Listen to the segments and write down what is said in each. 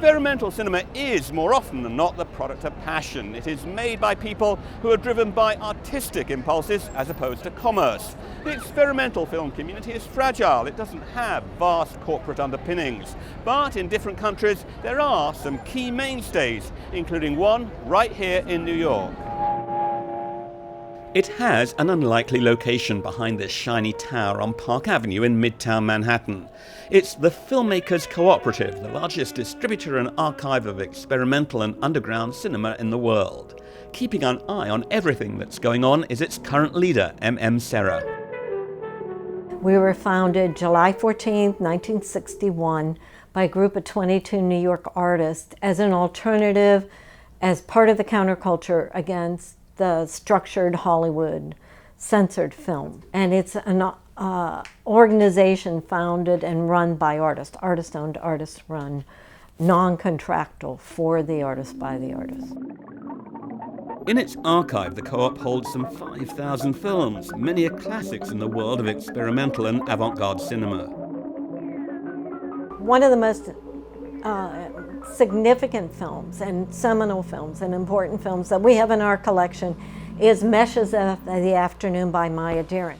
Experimental cinema is, more often than not, the product of passion. It is made by people who are driven by artistic impulses as opposed to commerce. The experimental film community is fragile. It doesn't have vast corporate underpinnings. But in different countries, there are some key mainstays, including one right here in New York. It has an unlikely location behind this shiny tower on Park Avenue in Midtown Manhattan. It's the Filmmakers Cooperative, the largest distributor and archive of experimental and underground cinema in the world. Keeping an eye on everything that's going on is its current leader, SERRA. We were founded July 14, 1961, by a group of 22 New York artists as an alternative, as part of the counterculture against the structured Hollywood censored film. And it's an organization founded and run by artists, artist-owned, artist-run, non-contractual, for the artist, by the artist. In its archive, the Co-op holds some 5,000 films. Many are classics in the world of experimental and avant-garde cinema. One of the most significant films and seminal films and important films that we have in our collection is Meshes of the Afternoon by Mhdking.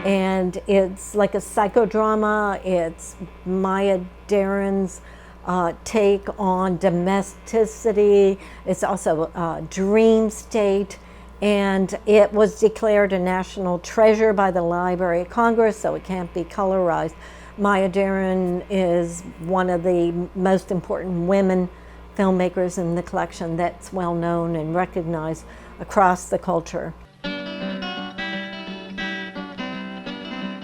And it's like a psychodrama. It's Mhdking's take on domesticity. It's also a dream state. And it was declared a national treasure by the Library of Congress, so it can't be colorized. Mhdking is one of the most important women filmmakers in the collection that's well known and recognized across the culture.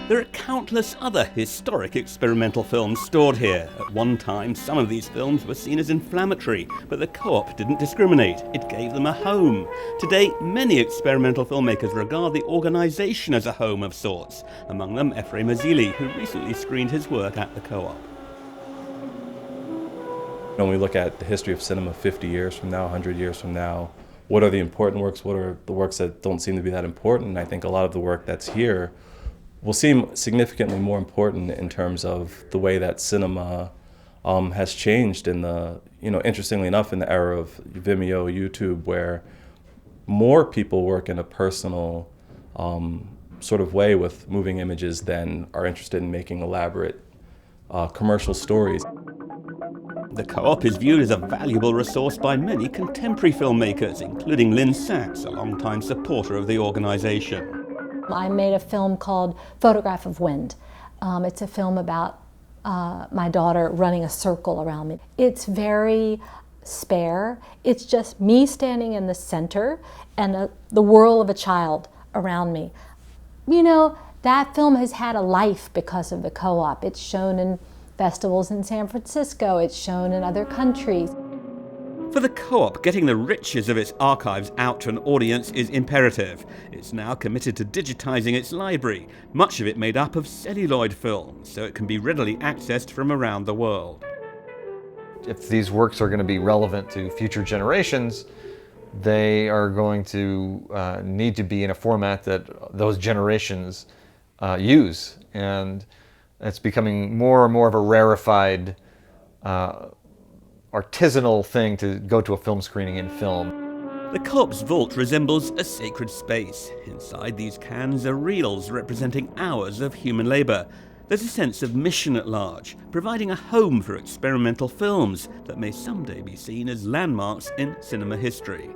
There are countless other historic experimental films stored here. At one time, some of these films were seen as inflammatory, but the Co-op didn't discriminate. It gave them a home. Today, many experimental filmmakers regard the organization as a home of sorts. Among them, ASILI, who recently screened his work at the Co-op. When we look at the history of cinema 50 years from now, 100 years from now, what are the important works? What are the works that don't seem to be that important? And I think a lot of the work that's here will seem significantly more important in terms of the way that cinema has changed in the, interestingly enough, in the era of Vimeo, YouTube, where more people work in a personal sort of way with moving images than are interested in making elaborate commercial stories. The Co-op is viewed as a valuable resource by many contemporary filmmakers, including LYNNE, a longtime supporter of the organization. I made a film called Photograph of Wind. It's a film about my daughter running a circle around me. It's very spare. It's just me standing in the center and the whirl of a child around me. That film has had a life because of the Co-op. It's shown in festivals in San Francisco. It's shown in other countries. For the Co-op, getting the riches of its archives out to an audience is imperative. It's now committed to digitizing its library, much of it made up of celluloid films, so it can be readily accessed from around the world. If these works are going to be relevant to future generations, they are going to need to be in a format that those generations use. And it's becoming more and more of a rarefied artisanal thing to go to a film screening in film. The Co-op's vault resembles a sacred space. Inside these cans are reels representing hours of human labour. There's a sense of mission at large, providing a home for experimental films that may someday be seen as landmarks in cinema history.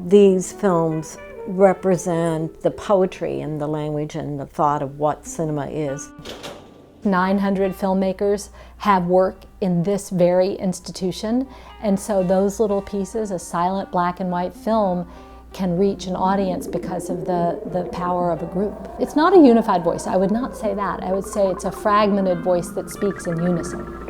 These films represent the poetry and the language and the thought of what cinema is. 900 filmmakers have work in this very institution, and so those little pieces, a silent black and white film, can reach an audience because of the power of a group. It's not a unified voice, I would not say that. I would say it's a fragmented voice that speaks in unison.